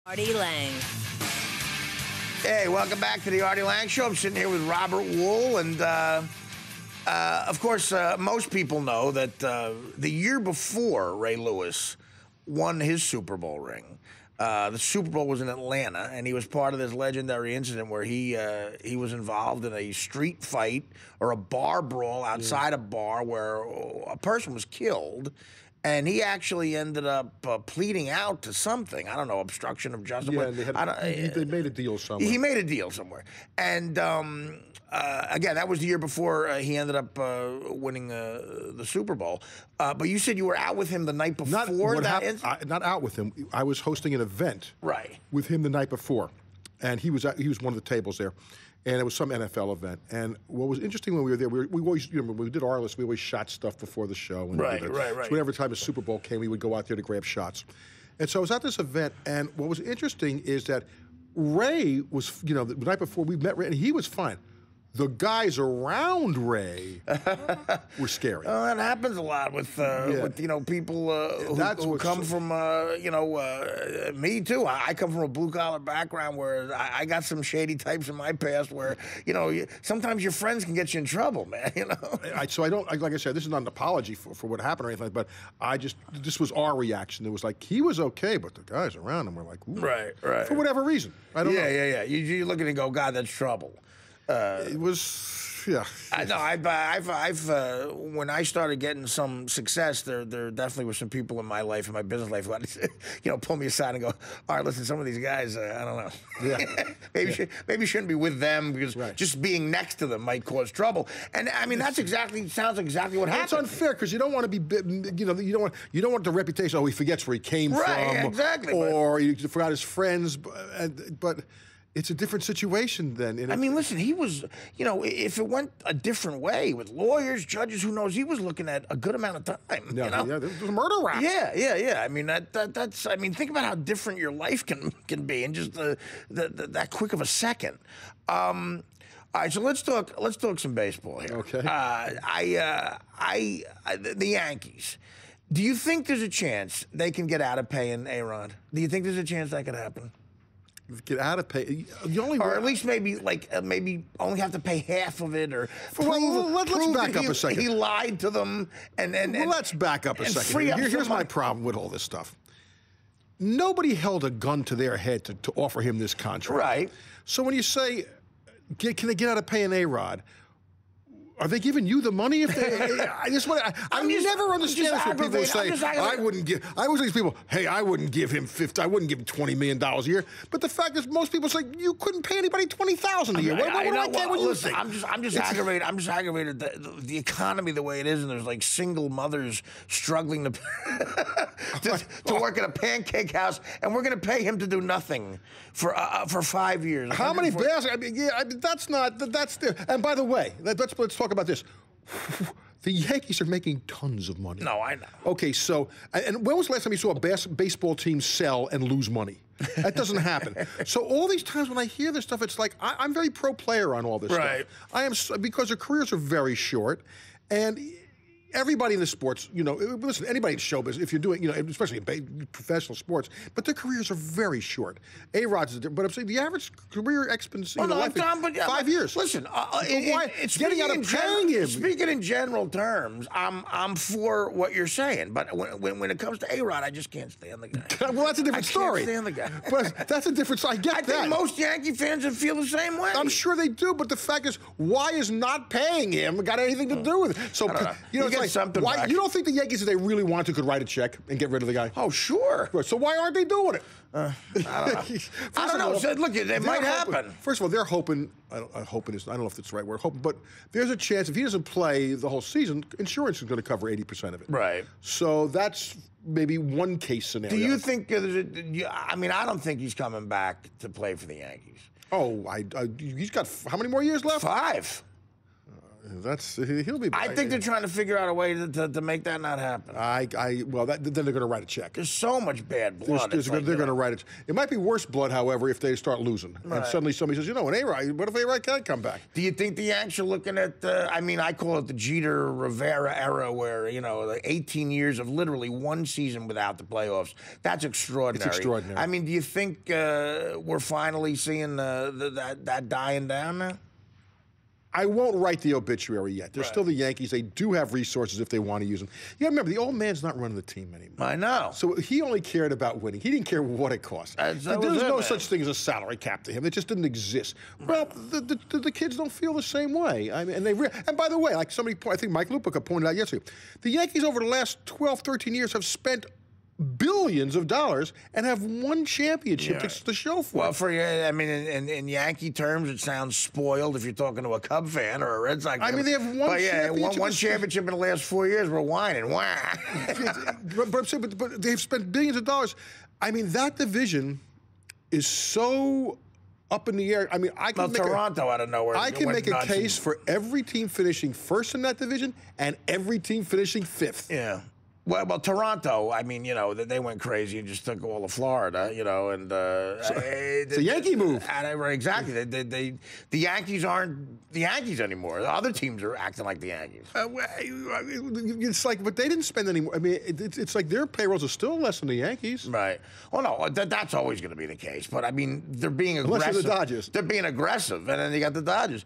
Artie Lange. Hey, welcome back to the Artie Lange Show. I'm sitting here with Robert Wuhl, and of course, most people know that the year before Ray Lewis won his Super Bowl ring, the Super Bowl was in Atlanta, and he was part of this legendary incident where he was involved in a street fight or a bar brawl outside a bar where a person was killed. And he actually ended up pleading out to something. I don't know, obstruction of justice. Yeah, they made a deal somewhere. He made a deal somewhere. And, again, that was the year before he ended up winning the Super Bowl. But you said you were out with him the night before that? Not out with him. I was hosting an event with him the night before. And he was one of the tables there. And it was some NFL event. And what was interesting when we were there, we always, when we did our list, we always shot stuff before the show. And right. So whenever time the Super Bowl came, we would go out there to grab shots. And so I was at this event, and what was interesting is that Ray was, the night before we met Ray, and he was fine. The guys around Ray were scary. That happens a lot with people who come from me too. I come from a blue collar background where I got some shady types in my past where sometimes your friends can get you in trouble, man. So I don't, like I said, this is not an apology for what happened or anything, but this was our reaction. It was like he was okay, but the guys around him were like, ooh, right, for whatever reason. I don't know. Yeah. You look at it and go, God, that's trouble. It was, yeah. I know. I've when I started getting some success, there definitely were some people in my life, in my business life, who had to, pull me aside and go, all right, listen, some of these guys, I don't know. Yeah. maybe you shouldn't be with them because just being next to them might cause trouble. And I mean, sounds exactly what happened. It's unfair because you don't want to be, you don't want the reputation. Oh, he forgets where he came from. Right, exactly. Or he forgot his friends, but. It's a different situation then. I mean, listen, he was, if it went a different way with lawyers, judges, who knows, he was looking at a good amount of time. Yeah, there was a murder rap. Yeah. I mean, that's. I mean, think about how different your life can be in just that quick of a second. All right, so let's talk some baseball here. Okay. The Yankees. Do you think there's a chance they can get out of paying A-Rod? Do you think there's a chance that could happen? Get out of pay. Or at least maybe only have to pay half of it, or let's back up a second. He lied to them, and let's back up a second. Here's my problem with all this stuff. Nobody held a gun to their head to offer him this contract. Right. So when you say, can they get out of paying A-Rod? Are they giving you the money? If they, I never understand this when people say, I wouldn't give. I always these people, hey, I wouldn't give him $50. I wouldn't give him $20 million a year. But the fact is, most people say you couldn't pay anybody $20,000 a year. What do I care what you think? I'm just aggravated. I'm just aggravated that the economy the way it is, and there's like single mothers struggling to work at a pancake house, and we're going to pay him to do nothing for 5 years. How many baskets? I mean, that's not. And by the way, let's talk about this. The Yankees are making tons of money. No, I know. Okay, so, and when was the last time you saw a baseball team sell and lose money? That doesn't happen. So all these times when I hear this stuff, it's like, I'm very pro-player on all this stuff. I am, because their careers are very short, and everybody in the sports, listen, anybody in show business, if you're doing, especially in professional sports, but their careers are very short. A-Rod's, but I'm saying the average career expectancy in life is 5 years. Listen, getting out of paying him. Speaking in general terms, I'm for what you're saying, but when it comes to A-Rod, I just can't stand the guy. Well, that's a different story. I can't stand the guy. But that's a different story. I think most Yankee fans would feel the same way. I'm sure they do, but the fact is, why is not paying him got anything to do with it? So, why, you don't think the Yankees, if they really wanted to, could write a check and get rid of the guy? Oh, sure. So why aren't they doing it? I don't know. So, look, it might happen. First of all, they're hoping. I don't know if that's the right word. Hoping, but there's a chance if he doesn't play the whole season, insurance is going to cover 80% of it. Right. So that's maybe one case scenario. Do you think? I mean, I don't think he's coming back to play for the Yankees. Oh, he's got how many more years left? 5. He'll be. I think they're trying to figure out a way to make that not happen. Well, then they're going to write a check. There's so much bad blood. They're going to write it. It might be worse blood, however, if they start losing, and suddenly somebody says, what if A-Rod can't come back? Do you think the Yanks are looking at? I call it the Jeter Rivera era, where like 18 years of literally one season without the playoffs. That's extraordinary. It's extraordinary. Do you think we're finally seeing that dying down now? I won't write the obituary yet. They're still the Yankees. They do have resources if they want to use them. You got to remember, the old man's not running the team anymore. I know. So he only cared about winning. He didn't care what it cost. There's no such thing as a salary cap to him. It just didn't exist. Well, the kids don't feel the same way. And by the way, like I think Mike Lupica pointed out yesterday, the Yankees over the last 12, 13 years have spent billions of dollars and have one championship to show for. Well, in Yankee terms, it sounds spoiled if you're talking to a Cub fan or a Red Sox fan. They have one championship. One championship in the last 4 years. We're whining. Wah. but they've spent billions of dollars. That division is so up in the air. Toronto out of nowhere. I can make a case for every team finishing first in that division and every team finishing fifth. Yeah. Well, Toronto, they went crazy and just took all of Florida, and... it's a Yankee move. Exactly. The Yankees aren't the Yankees anymore. The other teams are acting like the Yankees. It's like, but they didn't spend any more. It's like their payrolls are still less than the Yankees. Right. Well, no, that's always going to be the case. But, they're being aggressive. Unless you're the Dodgers. They're being aggressive, and then you got the Dodgers.